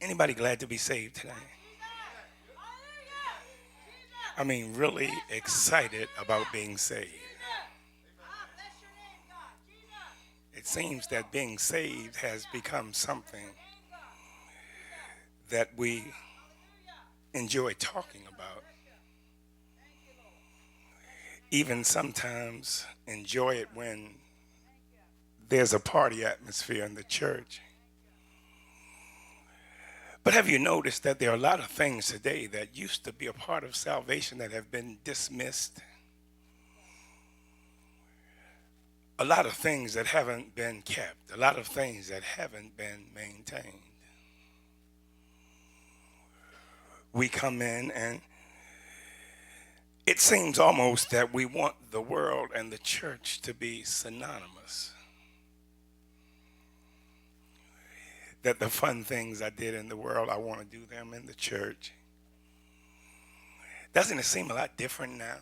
Anybody glad to be saved tonight? I mean, really excited about being saved. It seems that being saved has become something that we enjoy talking about. Even sometimes enjoy it when there's a party atmosphere in the church. But have you noticed that there are a lot of things today that used to be a part of salvation that have been dismissed? A lot of things that haven't been kept, a lot of things that haven't been maintained. We come in and it seems almost that we want the world and the church to be synonymous. That the fun things I did in the world, I want to do them in the church. Doesn't it seem a lot different now?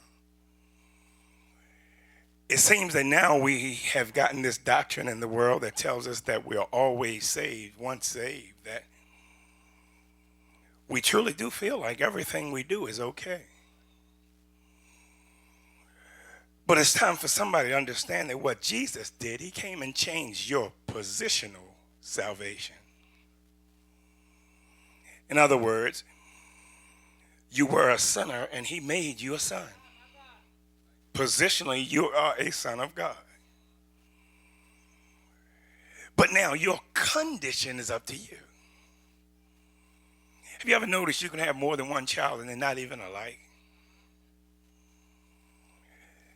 It seems that now we have gotten this doctrine in the world that tells us that we are always saved, once saved, that we truly do feel like everything we do is okay. But it's time for somebody to understand that what Jesus did, he came and changed your positional salvation. In other words, you were a sinner and he made you a son. Positionally, you are a son of God. But now your condition is up to you. Have you ever noticed you can have more than one child and they're not even alike?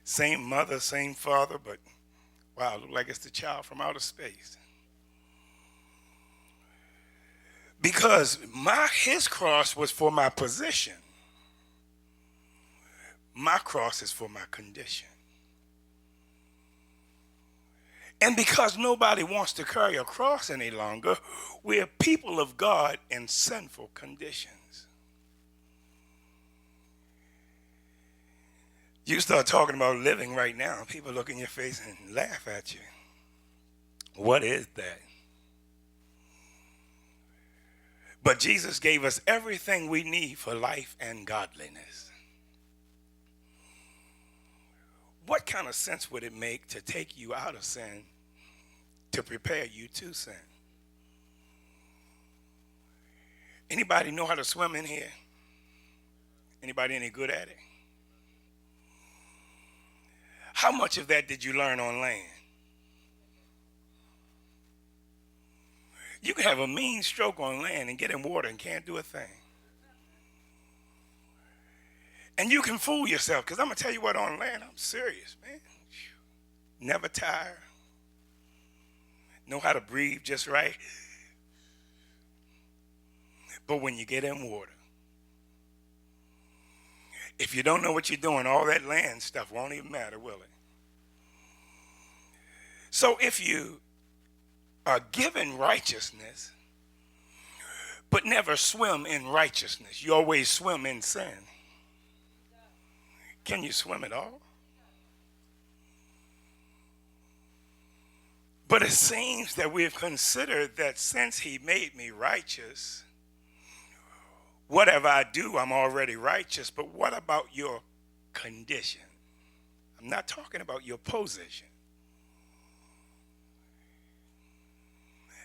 Same mother, same father, but wow, look like it's the child from outer space. Because his cross was for my position. My cross is for my condition. And because nobody wants to carry a cross any longer, we're people of God in sinful conditions. You start talking about living right now, people look in your face and laugh at you. What is that? But Jesus gave us everything we need for life and godliness. What kind of sense would it make to take you out of sin to prepare you to sin? Anybody know how to swim in here? Anybody any good at it? How much of that did you learn on land? You can have a mean stroke on land and get in water and can't do a thing. And you can fool yourself, because I'm going to tell you what, on land, I'm serious, man. Never tire. Know how to breathe just right. But when you get in water, if you don't know what you're doing, all that land stuff won't even matter, will it? So if you are given righteousness, but never swim in righteousness, you always swim in sin, can you swim at all? But it seems that we've considered that since he made me righteous, whatever I do, I'm already righteous. But what about your condition? I'm not talking about your position.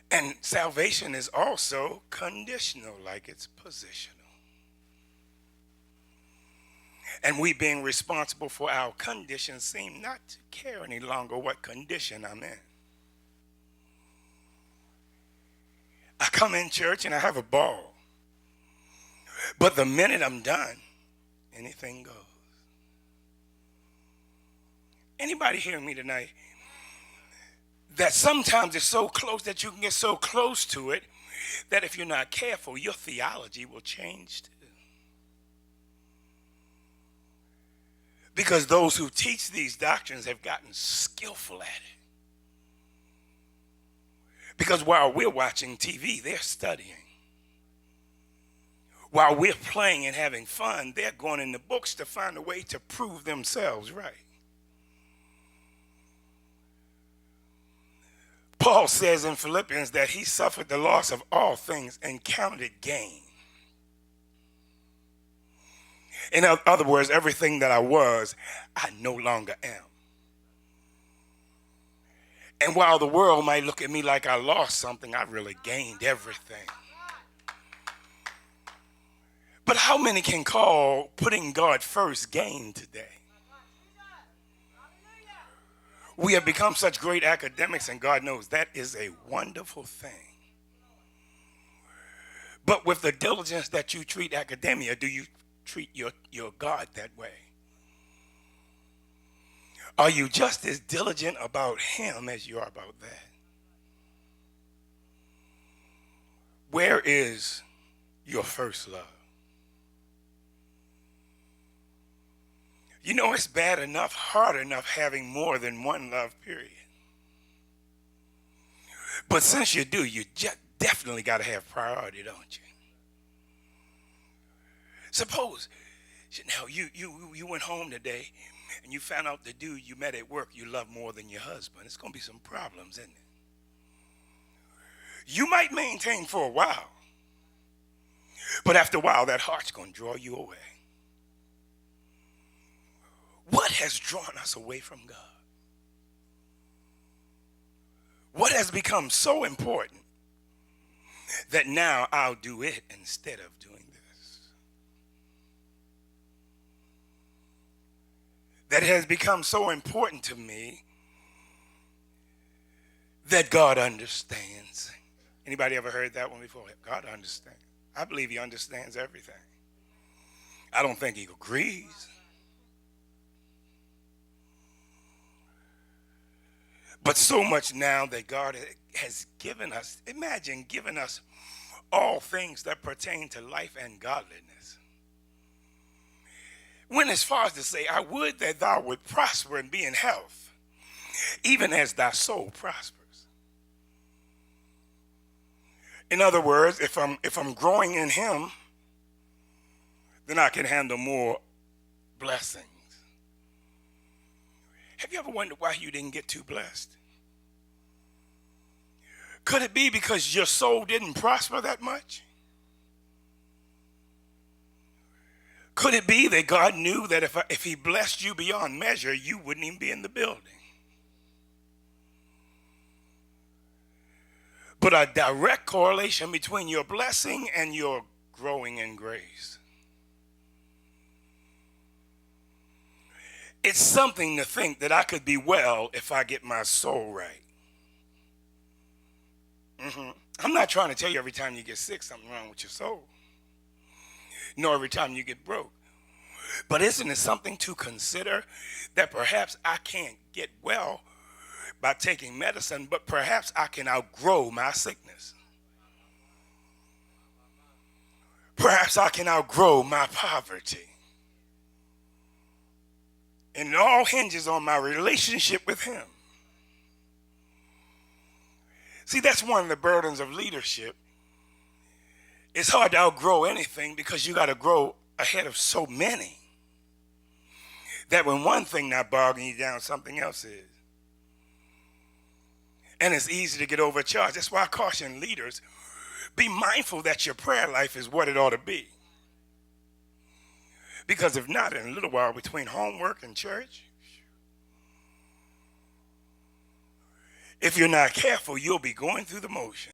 And salvation is also conditional, like it's positional. And we being responsible for our condition seem not to care any longer what condition I'm in. I come in church and I have a ball. But the minute I'm done, anything goes. Anybody hearing me tonight? That sometimes it's so close that you can get so close to it that if you're not careful, your theology will change too. Because those who teach these doctrines have gotten skillful at it. Because while we're watching TV, they're studying. While we're playing and having fun, they're going in the books to find a way to prove themselves right. Paul says in Philippians that he suffered the loss of all things and counted it gain. In other words, everything that I was, I no longer am. And while the world might look at me like I lost something, I really gained everything. But how many can call putting God first gain today? We have become such great academics, and God knows that is a wonderful thing. But with the diligence that you treat academia, do you treat your God that way? Are you just as diligent about him as you are about that? Where is your first love? You know, it's bad enough, hard enough having more than one love, period. But since you do, you just definitely got to have priority, don't you? Suppose, now you went home today and you found out the dude you met at work you love more than your husband. It's going to be some problems, isn't it? You might maintain for a while, but after a while, that heart's going to draw you away. What has drawn us away from God? What has become so important that now I'll do it instead of doing this? That has become so important to me that God understands. Anybody ever heard that one before? God understands. I believe he understands everything. I don't think he agrees. But so much now that God has given us, imagine giving us all things that pertain to life and godliness. Went as far as to say, I would that thou would prosper and be in health, even as thy soul prospers. In other words, if I'm growing in him, then I can handle more blessings. Have you ever wondered why you didn't get too blessed? Could it be because your soul didn't prosper that much? Could it be that God knew that if he blessed you beyond measure, you wouldn't even be in the building? But a direct correlation between your blessing and your growing in grace. It's something to think that I could be well if I get my soul right. I'm not trying to tell you every time you get sick something wrong with your soul, nor every time you get broke. But isn't it something to consider that perhaps I can't get well by taking medicine, but perhaps I can outgrow my sickness? Perhaps I can outgrow my poverty. And it all hinges on my relationship with him. See, that's one of the burdens of leadership. It's hard to outgrow anything because you got to grow ahead of so many that when one thing not bogging you down, something else is. And it's easy to get overcharged. That's why I caution leaders, be mindful that your prayer life is what it ought to be. Because if not, in a little while between homework and church, if you're not careful, you'll be going through the motions.